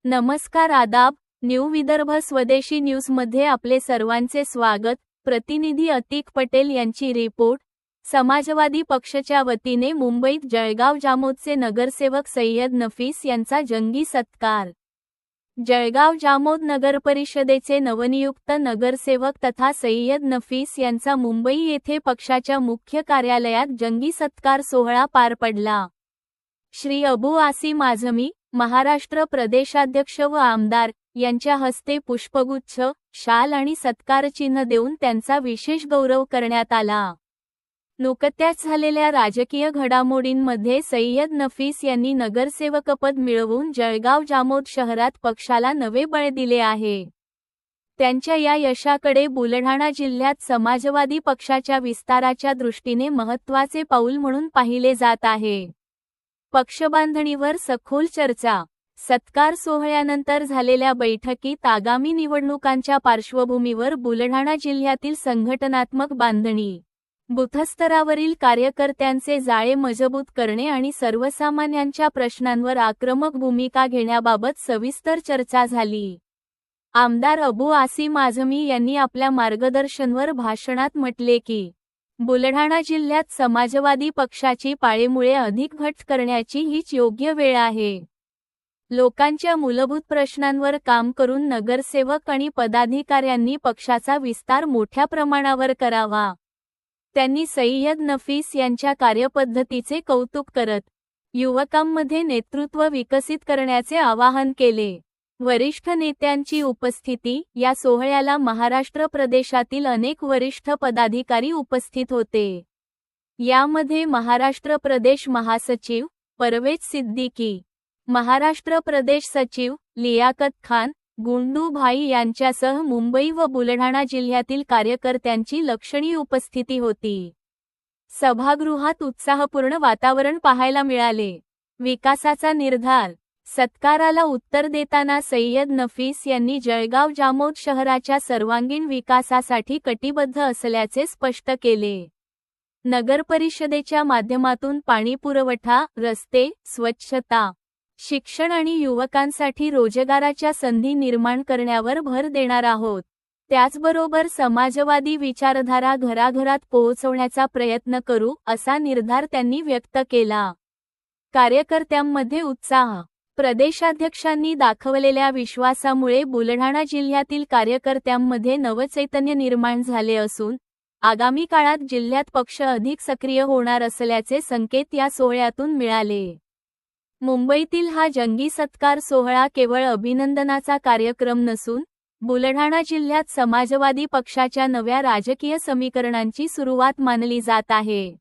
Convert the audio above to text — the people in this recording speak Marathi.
नमस्कार आदाब, न्यू विदर्भ स्वदेशी न्यूजमध्ये आपले सर्वांचे स्वागत। प्रतिनिधी अतिक पटेल यांची रिपोर्ट। समाजवादी पक्षाच्या वतीने मुंबईत जळगाव जामोदचे नगरसेवक सय्यद नफीस यांचा जंगी सत्कार। जळगाव जामोद नगरपरिषदेचे नवनियुक्त नगरसेवक तथा सय्यद नफीस यांचा मुंबई येथे पक्षाच्या मुख्य कार्यालयात जंगी सत्कार सोहळा पार पडला। श्री अबू आसिम आझमी, महाराष्ट्र प्रदेशाध्यक्ष व आमदार यांच्या हस्ते पुष्पगुच्छ, शाल आणि सत्कारचिन्ह देऊन त्यांचा विशेष गौरव करण्यात आला। नुकत्याच झालेल्या राजकीय घडामोडींमध्ये सय्यद नफीस यांनी नगरसेवकपद मिळवून जळगाव जामोद शहरात पक्षाला नवे बळ दिले आहे। त्यांच्या या यशाकडे बुलढाणा जिल्ह्यात समाजवादी पक्षाच्या विस्ताराच्या दृष्टीने महत्त्वाचे पाऊल म्हणून पाहिले जात आहे। पक्षबांधणीवर सखोल चर्चा। सत्कार सोहळ्यानंतर झालेल्या बैठकीत आगामी निवडणुकांच्या पार्श्वभूमीवर बुलढाणा जिल्ह्यातील संघटनात्मक बांधणी, बूथस्तरावरील कार्यकर्त्यांचे जाळे मजबूत करणे आणि सर्वसामान्यांच्या प्रश्नांवर आक्रमक भूमिका घेण्याबाबत सविस्तर चर्चा झाली। आमदार अबू आसिम आझमी यांनी आपल्या मार्गदर्शनवर भाषणात म्हटले की बुलढाणा जिल्ह्यात समाजवादी पक्षाची पाळेमुळे अधिक घट्ट करण्याची हीच योग्य वेळ आहे। लोकांच्या मूलभूत प्रश्नांवर काम करून नगरसेवक आणि पदाधिकाऱ्यांनी पक्षाचा विस्तार मोठ्या प्रमाणावर करावा। त्यांनी सय्यद नफीस यांच्या कार्यपद्धतीचे कौतुक करत युवकांमध्ये नेतृत्व विकसित करण्याचे आवाहन केले। वरिष्ठ नेत्यांची उपस्थिती। या सोहळ्याला महाराष्ट्र प्रदेशातील अनेक वरिष्ठ पदाधिकारी उपस्थित होते। यामध्ये महाराष्ट्र प्रदेश महासचिव परवेज सिद्दीकी, महाराष्ट्र प्रदेश सचिव लियाकत खान, गुंडू भाई यांच्यासह मुंबई व बुलढाणा जिल्ह्यातील कार्यकर्त्यांची लक्षणीय उपस्थिती होती। सभागृहात उत्साहपूर्ण वातावरण पाहायला मिळाले। विकासाचा निर्धार। सत्काराला उत्तर देताना सय्यद नफीस यांनी जळगाव जामोद शहराच्या सर्वांगीण विकासासाठी कटिबद्ध असल्याचे स्पष्ट केले। नगरपरिषदेच्या माध्यमातून पाणीपुरवठा, रस्ते, स्वच्छता, शिक्षण आणि युवकांसाठी रोजगाराच्या संधी निर्माण करण्यावर भर देणार आहोत। त्याचबरोबर समाजवादी विचारधारा घराघरात पोहोचवण्याचा प्रयत्न करू, असा निर्धार त्यांनी व्यक्त केला। कार्यकर्त्यांमध्ये उत्साह। प्रदेशाध्यक्षांनी दाखवलेल्या विश्वासामुळे बुलढाणा जिल्ह्यातील कार्यकर्त्यांमध्ये नवचैतन्य निर्माण झाले असून आगामी काळात जिल्ह्यात पक्ष अधिक सक्रिय होणार असल्याचे संकेत या सोहळ्यातून मिळाले। मुंबईतील हा जंगी सत्कार सोहळा केवळ अभिनंदनाचा कार्यक्रम नसून बुलढाणा जिल्ह्यात समाजवादी पक्षाच्या नव्या राजकीय समीकरणांची सुरुवात मानली जात आहे।